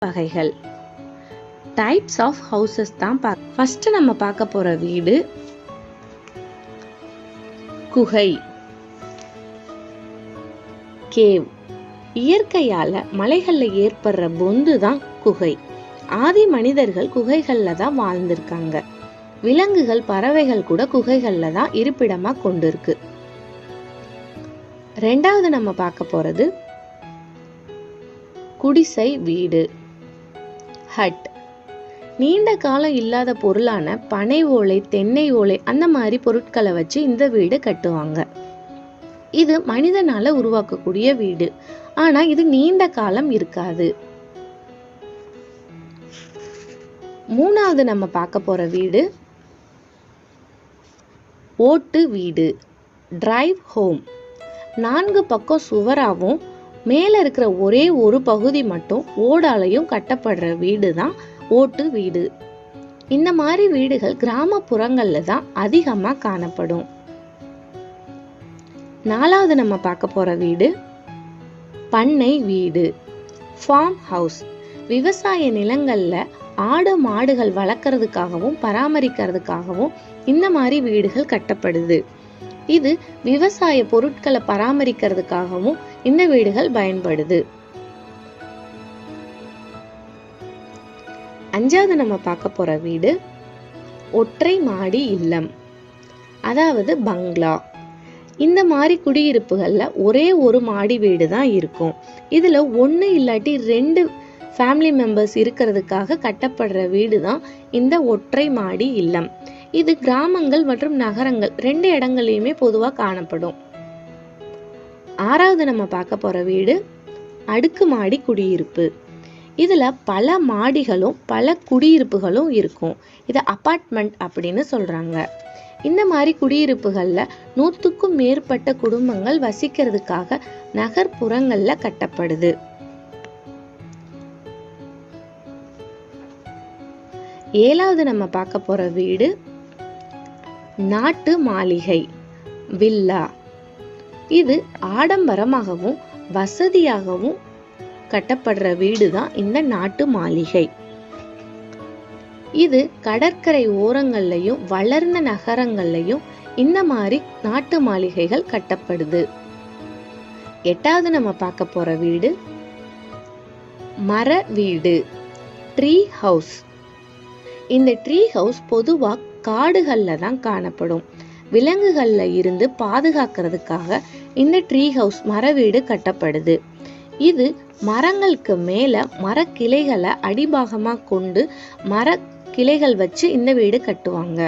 வகைகள் types of houses தான் first நம்ம பார்க்க போற வீடு குகை. கேவ் இயற்கையால மலைகள்ல ஏற்படுற பொந்து தான் குகை. ஆதி மனிதர்கள் குகைகள்ல தான் வாழ்ந்திருக்காங்க. விலங்குகள் பறவைகள் கூட குகைகள்ல தான் இருப்பிடமா கொண்டிருக்கு. ரெண்டாவது நம்ம பார்க்க போறது குடிசை வீடு ஹட். நீண்ட காலம் இல்லாத பொருளான பனை ஓலை, தென்னை ஓலை அந்த மாதிரி பொருட்களை வச்சு இந்த வீடு கட்டுவாங்க. இது மனிதனால உருவாக்கக்கூடிய வீடு. ஆனா இது நீண்ட காலம் இருக்காது. மூணாவது நம்ம பார்க்க போற வீடு ஓட்டு வீடு டிரைவ் ஹோம். 4 பக்கம் சுவராவும் மேல இருக்கிற ஒரே ஒரு பகுதி மட்டும் ஓடாலையும் கட்டப்படுற வீடு தான் ஓட்டு வீடு. இந்த மாதிரி வீடுகள் கிராமப்புறங்கள்ல தான் அதிகமா காணப்படும். நாலாவது நம்ம பார்க்க போற வீடு பண்ணை வீடு ஃபார்ம் ஹவுஸ். விவசாய நிலங்கள்ல ஆடு மாடுகள் வளர்க்கறதுக்காகவும் பராமரிக்கிறதுக்காகவும் இந்த மாதிரி வீடுகள் கட்டப்படுது. இது விவசாய பொருட்களை பராமரிக்கிறதுக்காகவும் இந்த வீடுகள் பயன்படுது. அஞ்சாவது நம்ம பார்க்க போற வீடு ஒற்றை மாடி இல்லம், அதாவது பங்களா. இந்த மாதிரி குடியிருப்புகள்ல ஒரே ஒரு மாடி வீடு தான் இருக்கும். இதுல 1 இல்லாட்டி 2 ஃபேமிலி மெம்பர்ஸ் இருக்கிறதுக்காக கட்டப்படுற வீடு தான் இந்த ஒற்றை மாடி இல்லம். இது கிராமங்கள் மற்றும் நகரங்கள் 2 இடங்கள்லயுமே பொதுவா காணப்படும். ஆறாவது நம்ம பார்க்க போற வீடு அடுக்குமாடி குடியிருப்பு. இதுல பல மாடிகளும் பல குடியிருப்புகளும் இருக்கும். இதை அபார்ட்மெண்ட் அப்படின்னு சொல்றாங்க. இந்த மாதிரி குடியிருப்புகள்ல 100க்கும் மேற்பட்ட குடும்பங்கள் வசிக்கிறதுக்காக நகர்ப்புறங்கள்ல கட்டப்படுது. ஏழாவது நம்ம பார்க்க போற வீடு நாட்டு மாளிகை வில்லா. இது ஆடம்பரமாகவும் வசதியாகவும் கட்டப்படுற வீடு தான் இந்த நாட்டு மாளிகை. இது கடற்கரை ஓரங்கள்லயும் வளர்ந்த நகரங்கள்லயும் இந்த மாதிரி நாட்டு மாளிகைகள் கட்டப்படுது. எட்டாவது நம்ம பார்க்க போற வீடு மர வீடு ட்ரீ ஹவுஸ். இந்த ட்ரீ ஹவுஸ் பொதுவா காடுகள்ல தான் காணப்படும். விலங்குகள்ல இருந்து பாதுகாக்கிறதுக்காக இந்த ட்ரீ ஹவுஸ் மர வீடு கட்டப்படுது. இது மரங்களுக்கு மேல மரக்கிளைகளை அடிபாகமா கொண்டு மர கிளைகள் வச்சு இந்த வீடு கட்டுவாங்க.